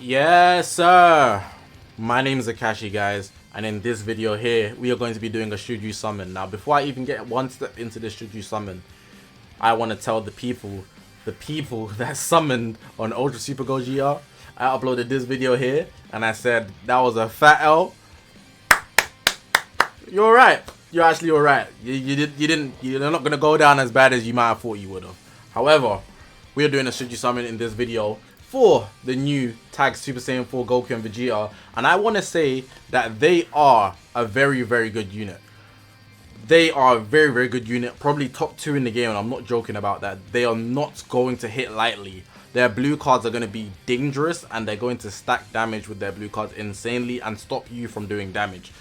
Yes, sir. My name is Zakashi, guys, and in this video here, we are going to be doing a should you summon. Now, before I even get one step into this should you summon, I want to tell the people that summoned on Ultra Super GOKU. I uploaded this video here, and I said that was a fat L. You're alright. You're actually alright. You're not gonna go down as bad as you might have thought you would have. However, we are doing a should you summon in this video for the new tag Super Saiyan 4 Goku and Vegeta, and I want to say that they are a very good unit. They are a very good unit, probably top 2 in the game, and I'm not joking about that. They are not going to hit lightly. Their blue cards are going to be dangerous, and they're going to stack damage with their blue cards insanely and stop you from doing damage.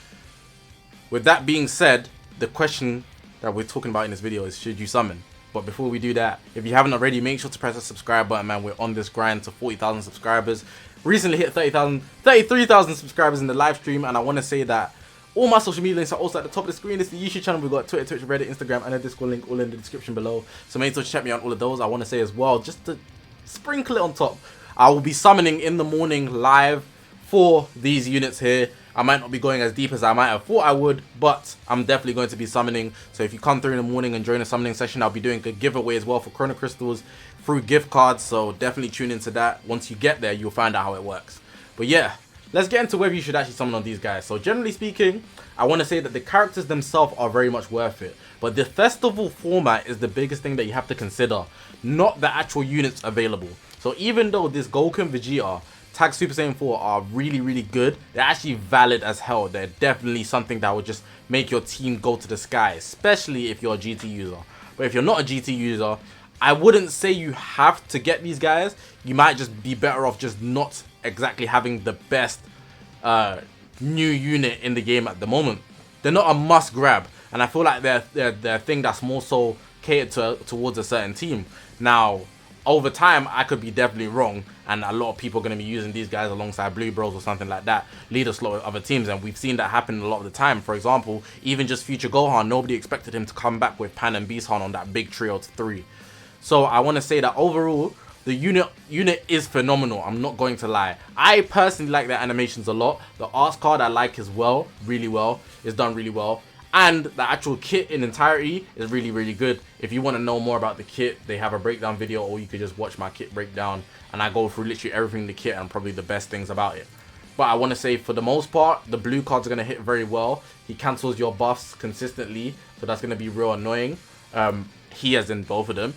With that being said, the question that we're talking about in this video is should you summon? But before we do that, if you haven't already, make sure to press the subscribe button, man. We're on this grind to 40,000 subscribers. Recently hit 33,000 subscribers in the live stream, and I want to say that all my social media links are also at the top of the screen. It's the YouTube channel. We've got Twitter, Twitch, Reddit, Instagram, and a Discord link all in the description below. So make sure to check me on all of those. I want to say as well, just to sprinkle it on top, I will be summoning in the morning live for these units here. I might not be going as deep as I might have thought I would, but I'm definitely going to be summoning. So if you come through in the morning and join a summoning session, I'll be doing a giveaway as well for Chrono Crystals through gift cards. So definitely tune into that. Once you get there, you'll find out how it works. But yeah, let's get into whether you should actually summon on these guys. So generally speaking, I want to say that the characters themselves are very much worth it. But the festival format is the biggest thing that you have to consider, not the actual units available. So even though this Goku and Vegeta tag Super Saiyan 4 are really good, they're actually valid as hell. They're definitely something that would just make your team go to the sky, especially if you're a GT user. But if you're not a GT user, I wouldn't say you have to get these guys. You might just be better off just not exactly having the best new unit in the game at the moment. They're not a must grab, and I feel like they're a thing that's more so catered towards a certain team. Now, over time, I could be definitely wrong, and a lot of people are going to be using these guys alongside Blue Bros or something like that, lead a slot with other teams, and we've seen that happen a lot of the time. For example, even just Future Gohan, nobody expected him to come back with Pan and Beast Han on that big trio to 3. So I want to say that overall, the unit is phenomenal. I'm not going to lie. I personally like their animations a lot. The arts card I like as well, really well. It's done really well. And the actual kit in entirety is really good. If you want to know more about the kit, they have a breakdown video, or you could just watch my kit breakdown, and I go through literally everything in the kit and probably the best things about it. But I want to say, for the most part, the blue cards are going to hit very well. He cancels your buffs consistently, so that's going to be real annoying. He as in both of them.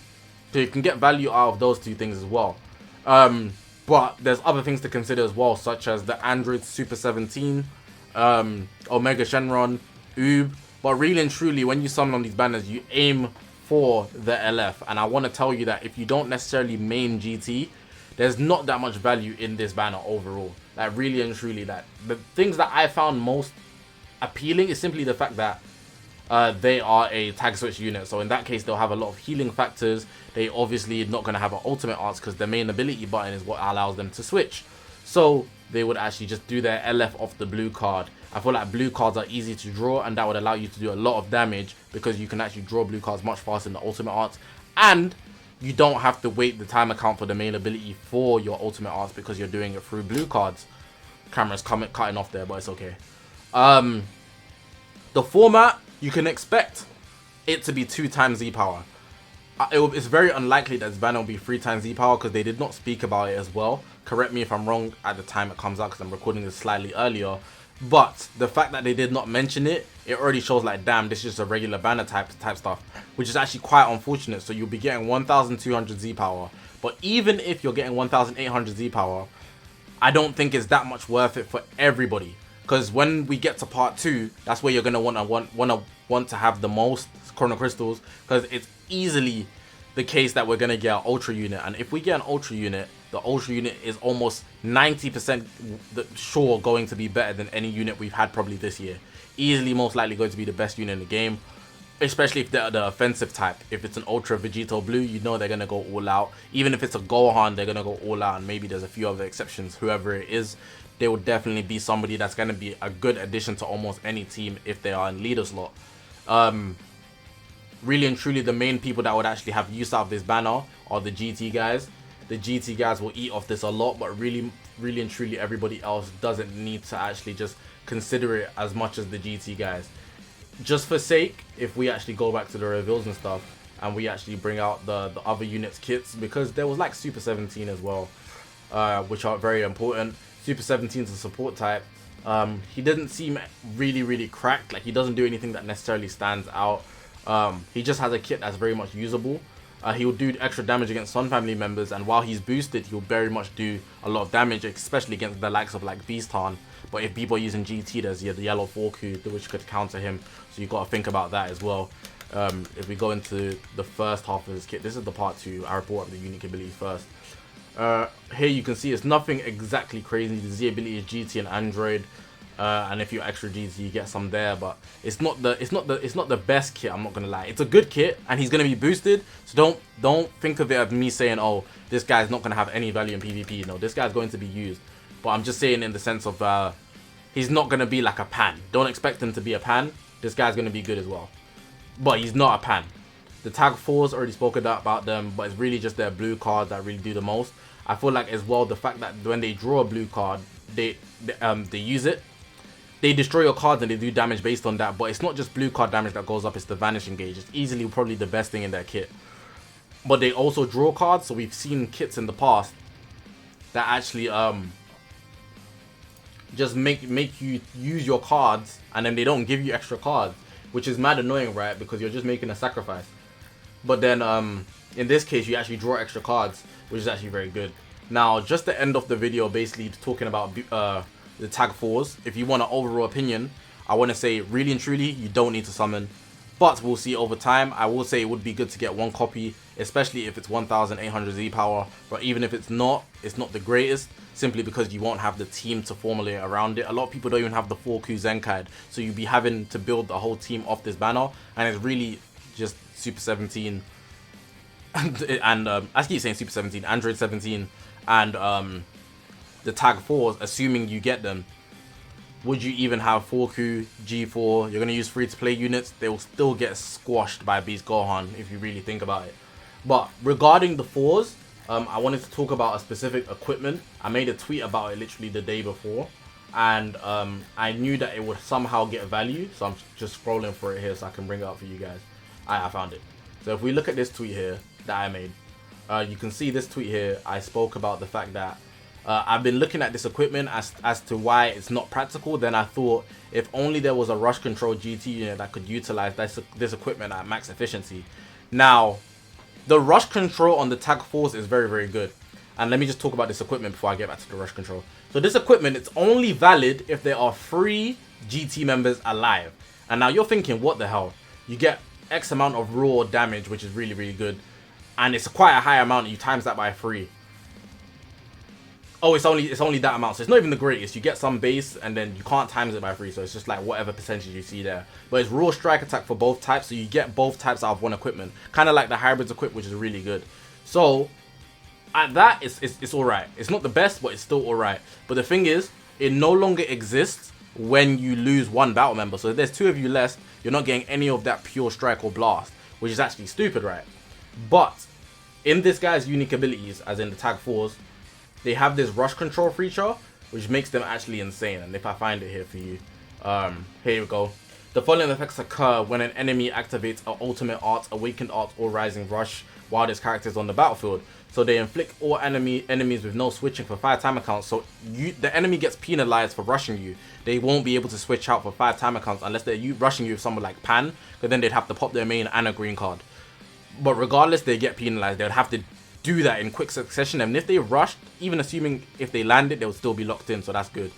So you can get value out of those two things as well. But there's other things to consider as well, such as the Android Super 17, Omega Shenron, Oob. But really and truly, when you summon on these banners, you aim for the LF. And I want to tell you that if you don't necessarily main GT, there's not that much value in this banner overall. Like, really and truly, that the things that I found most appealing is simply the fact that they are a tag switch unit. So in that case, they'll have a lot of healing factors. They obviously not going to have an ultimate arts, because the main ability button is what allows them to switch. So they would actually just do their LF off the blue card. I feel like blue cards are easy to draw, and that would allow you to do a lot of damage, because you can actually draw blue cards much faster than the ultimate arts, and you don't have to wait the timer count for the main ability for your ultimate arts, because you're doing it through blue cards. Camera's cutting off there, but it's okay. The format, you can expect it to be 2 times Z power. It's very unlikely that this banner will be 3 times Z power, because they did not speak about it as well. Correct me if I'm wrong at the time it comes out, because I'm recording this slightly earlier. But the fact that they did not mention it, it already shows like, damn, this is just a regular banner type stuff, which is actually quite unfortunate. So you'll be getting 1,200 Z power, but even if you're getting 1,800 Z power, I don't think it's that much worth it for everybody. Because when we get to part 2, that's where you're gonna want to have the most Chrono Crystals, because it's easily the case that we're gonna get an Ultra unit, and if we get an Ultra unit, the Ultra unit is almost 90% sure going to be better than any unit we've had probably this year. Easily, most likely going to be the best unit in the game, especially if they're the offensive type. If it's an Ultra Vegeta Blue, you know they're going to go all out. Even if it's a Gohan, they're going to go all out, and maybe there's a few other exceptions. Whoever it is, they will definitely be somebody that's going to be a good addition to almost any team if they are in leader slot. Really and truly, the main people that would actually have use out of this banner are the GT guys. the GT guys will eat off this a lot, but really and truly everybody else doesn't need to actually just consider it as much as the GT guys. Just for sake, if we actually go back to the reveals and stuff, and we actually bring out the other units kits, because there was like Super 17 as well, which are very important. Super 17 is a support type. He didn't seem really cracked, like he doesn't do anything that necessarily stands out. He just has a kit that's very much usable. He will do extra damage against Sun family members, and while he's boosted, he'll very much do a lot of damage, especially against the likes of like Beastan. But if people are using GT, there's the yellow 4Q, which could counter him, so you got to think about that as well. If we go into the first half of his kit, this is the part 2. I brought up the unique abilities first. Here you can see it's nothing exactly crazy. The Z ability is GT and Android, and if you're extra GT, you get some there. But it's not the best kit. I'm not gonna lie. It's a good kit, and he's gonna be boosted. So don't think of it as me saying, oh, this guy's not gonna have any value in PvP. No, this guy's going to be used. But I'm just saying in the sense of he's not gonna be like a pan. Don't expect him to be a pan. This guy's gonna be good as well, but he's not a pan. The tag 4s already spoke about them, but it's really just their blue cards that really do the most. I feel like as well the fact that when they draw a blue card, they use it. They destroy your cards and they do damage based on that. But it's not just blue card damage that goes up; it's the vanishing gauge. It's easily probably the best thing in their kit. But they also draw cards, so we've seen kits in the past that actually just make you use your cards, and then they don't give you extra cards, which is mad annoying, right? Because you're just making a sacrifice. But then in this case, you actually draw extra cards, which is actually very good. Now, just the end of the video, basically talking about the tag 4s. If you want an overall opinion, I want to say really and truly, you don't need to summon. But we'll see over time. I will say it would be good to get one copy, especially if it's 1800 Z power. But even if it's not the greatest, simply because you won't have the team to formulate around it. A lot of people don't even have the 4Q Zenkite, so you'll be having to build the whole team off this banner, and it's really just Super 17 and I keep saying Super 17, Android 17, and the tag 4s, assuming you get them. Would you even have 4Q, G4? You're going to use free-to-play units. They will still get squashed by Beast Gohan if you really think about it. But regarding the 4s, I wanted to talk about a specific equipment. I made a tweet about it literally the day before, and I knew that it would somehow get value, so I'm just scrolling for it here so I can bring it up for you guys. I found it. So if we look at this tweet here that I made, you can see this tweet here. I spoke about the fact that I've been looking at this equipment as to why it's not practical. Then I thought if only there was a rush control GT unit that could utilize this equipment at max efficiency. Now, the rush control on the tag 4s is very good. And let me just talk about this equipment before I get back to the rush control. So this equipment, it's only valid if there are 3 GT members alive. And now you're thinking, what the hell? You get X amount of raw damage, which is really good. And it's quite a high amount. You times that by 3. Oh, it's only that amount, so it's not even the greatest. You get some base, and then you can't times it by 3, so it's just like whatever percentage you see there. But it's raw strike attack for both types, so you get both types out of one equipment, kind of like the hybrids equip, which is really good. So at that, it's all right. It's not the best, but it's still all right. But the thing is, it no longer exists when you lose one battle member. So if there's 2 of you less, you're not getting any of that pure strike or blast, which is actually stupid, right? But in this guy's unique abilities, as in the tag 4s, they have this rush control feature, which makes them actually insane. And if I find it here for you, here we go. The following effects occur when an enemy activates an ultimate art, awakened art, or rising rush while this character is on the battlefield. So they inflict all enemies with no switching for 5 timer counts. So the enemy gets penalized for rushing you. They won't be able to switch out for 5 timer counts unless they're rushing you with someone like Pan, because then they'd have to pop their main and a green card. But regardless, they get penalized. They'd have to do that in quick succession, and if they rushed, even assuming if they landed, they would still be locked in, so that's good.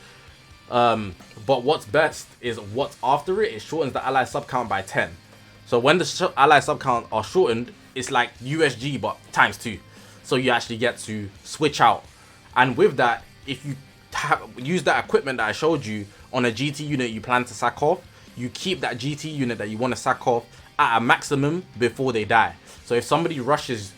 But what's best is what's after it. It shortens the ally sub count by 10. So when the ally sub count are shortened, it's like USG but times 2. So you actually get to switch out, and with that, if you use that equipment that I showed you on a GT unit you plan to sack off, you keep that GT unit that you want to sack off at a maximum before they die. So if somebody rushes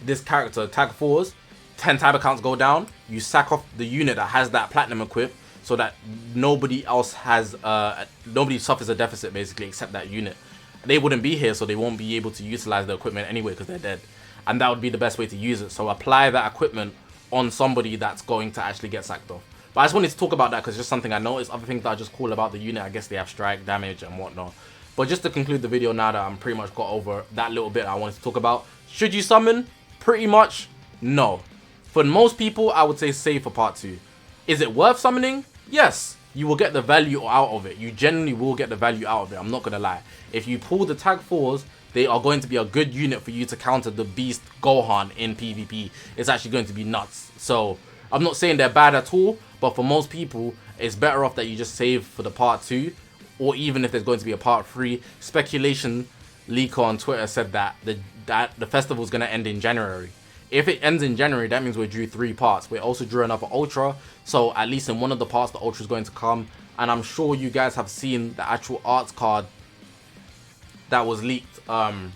this character, tag 4s, 10 timer counts go down, you sack off the unit that has that platinum equip, so that nobody else has nobody suffers a deficit basically except that unit. They wouldn't be here, so they won't be able to utilize the equipment anyway because they're dead. and that would be the best way to use it. So apply that equipment on somebody that's going to actually get sacked off. But I just wanted to talk about that because it's just something I noticed. Other things that are just cool about the unit, I guess they have strike, damage, and whatnot. But just to conclude the video now that I'm pretty much got over that little bit I wanted to talk about. Should you summon? Pretty much, no. For most people, I would say save for part 2. Is it worth summoning? Yes. You will get the value out of it. You generally will get the value out of it. I'm not going to lie. If you pull the tag 4s, they are going to be a good unit for you to counter the beast Gohan in PvP. It's actually going to be nuts. So, I'm not saying they're bad at all, but for most people, it's better off that you just save for the part 2, or even if there's going to be a part 3. Speculation leaker on Twitter said that the festival is going to end in January. If it ends in January, that means we're due 3 parts. We're also due another Ultra, so at least in one of the parts, the Ultra is going to come. And I'm sure you guys have seen the actual arts card that was leaked. The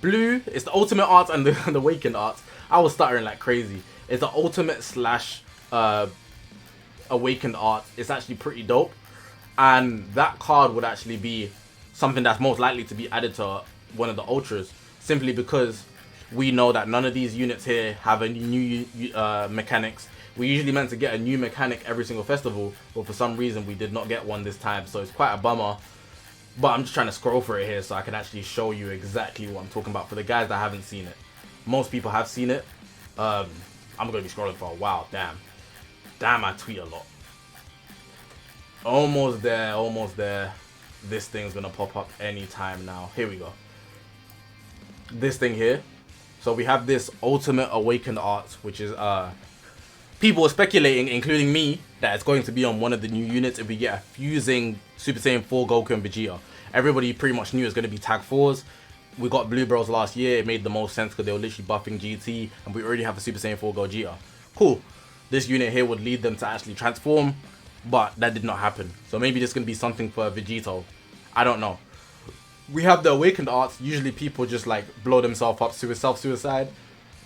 blue is the ultimate art and the awakened art. I was stuttering like crazy. It's the ultimate slash awakened art. It's actually pretty dope, and that card would actually be something that's most likely to be added to one of the ultras, simply because we know that none of these units here have any new mechanics. We usually meant to get a new mechanic every single festival, but for some reason we did not get one this time, so it's quite a bummer. But I'm just trying to scroll for it here so I can actually show you exactly what I'm talking about for the guys that haven't seen it. Most people have seen it. I'm going to be scrolling for a while. Damn, I tweet a lot. Almost there, almost there. This thing's going to pop up anytime now. Here we go. This thing here. So we have this ultimate awakened art, which is people are speculating, including me, that it's going to be on one of the new units if we get a fusing Super Saiyan 4 Goku and Vegeta. Everybody pretty much knew it's going to be tag 4s. We got Blue Bros last year. It made the most sense because they were literally buffing GT, and we already have a Super Saiyan 4 Gogeta. Cool. This unit here would lead them to actually transform, but that did not happen. So maybe this is going to be something for Vegito. I don't know. We have the awakened arts. Usually people just like blow themselves up, self-suicide.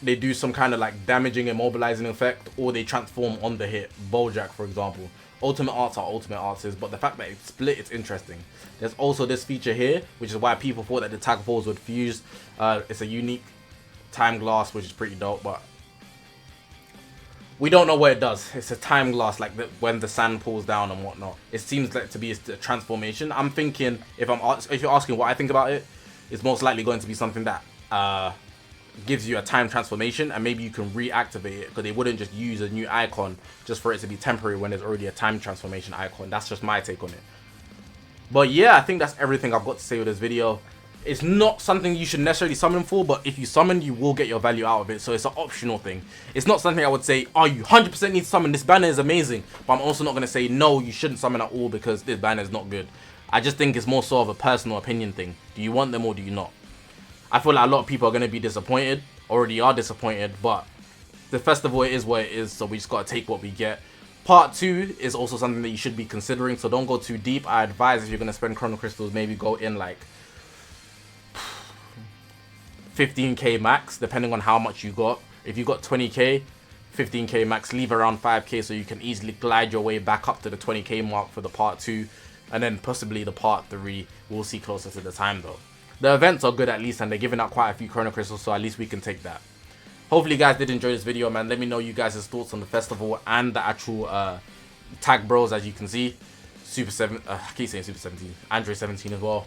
They do some kind of like damaging, immobilizing effect, or they transform on the hit. Bojack, for example. Ultimate arts are ultimate arts, but the fact that it's split, it's interesting. There's also this feature here, which is why people thought that the tag 4s would fuse. It's a unique time glass, which is pretty dope, but we don't know what it does. It's a time glass, like when the sand pulls down and whatnot. It seems like to be a transformation. I'm thinking, if you're asking what I think about it, it's most likely going to be something that gives you a time transformation, and maybe you can reactivate it, because they wouldn't just use a new icon just for it to be temporary when there's already a time transformation icon. That's just my take on it. But yeah, I think that's everything I've got to say with this video. It's not something you should necessarily summon for, but if you summon, you will get your value out of it, so it's an optional thing. It's not something I would say, oh, you 100% need to summon, this banner is amazing, but I'm also not going to say, no, you shouldn't summon at all because this banner is not good. I just think it's more sort of a personal opinion thing. Do you want them or do you not? I feel like a lot of people are going to be disappointed, already are disappointed, but the festival, it is what it is, so we just got to take what we get. Part 2 is also something that you should be considering, so don't go too deep. I advise, if you're going to spend Chrono Crystals, maybe go in like 15k max, depending on how much you got. If you got 20k, 15k max, leave around 5k so you can easily glide your way back up to the 20k mark for the part 2, and then possibly the part 3. We'll see closer to the time though. The events are good at least, and they're giving out quite a few Chrono Crystals, so at least we can take that. Hopefully you guys did enjoy this video, man. Let me know you guys' thoughts on the festival and the actual tag bros. As you can see, Super 7, I keep saying Super 17, Android 17 as well.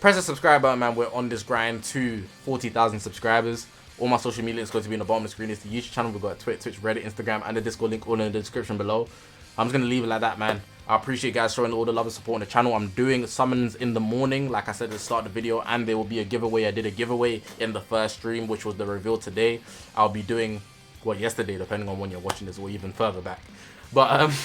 Press the subscribe button, man. We're on this grind to 40,000 subscribers. All my social media is going to be in the bottom of the screen. It's the YouTube channel. We've got Twitter, Twitch, Reddit, Instagram, and the Discord link all in the description below. I'm just going to leave it like that, man. I appreciate you guys showing all the love and support on the channel. I'm doing summons in the morning, like I said at the start of the video, and there will be a giveaway. I did a giveaway in the first stream, which was the reveal today. I'll be doing, well, yesterday, depending on when you're watching this, or even further back. But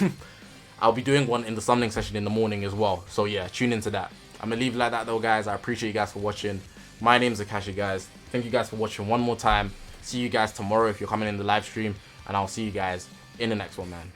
I'll be doing one in the summoning session in the morning as well. So yeah, tune into that. I'm going to leave it like that though, guys. I appreciate you guys for watching. My name's Zakashi, guys. Thank you guys for watching one more time. See you guys tomorrow if you're coming in the live stream, and I'll see you guys in the next one, man.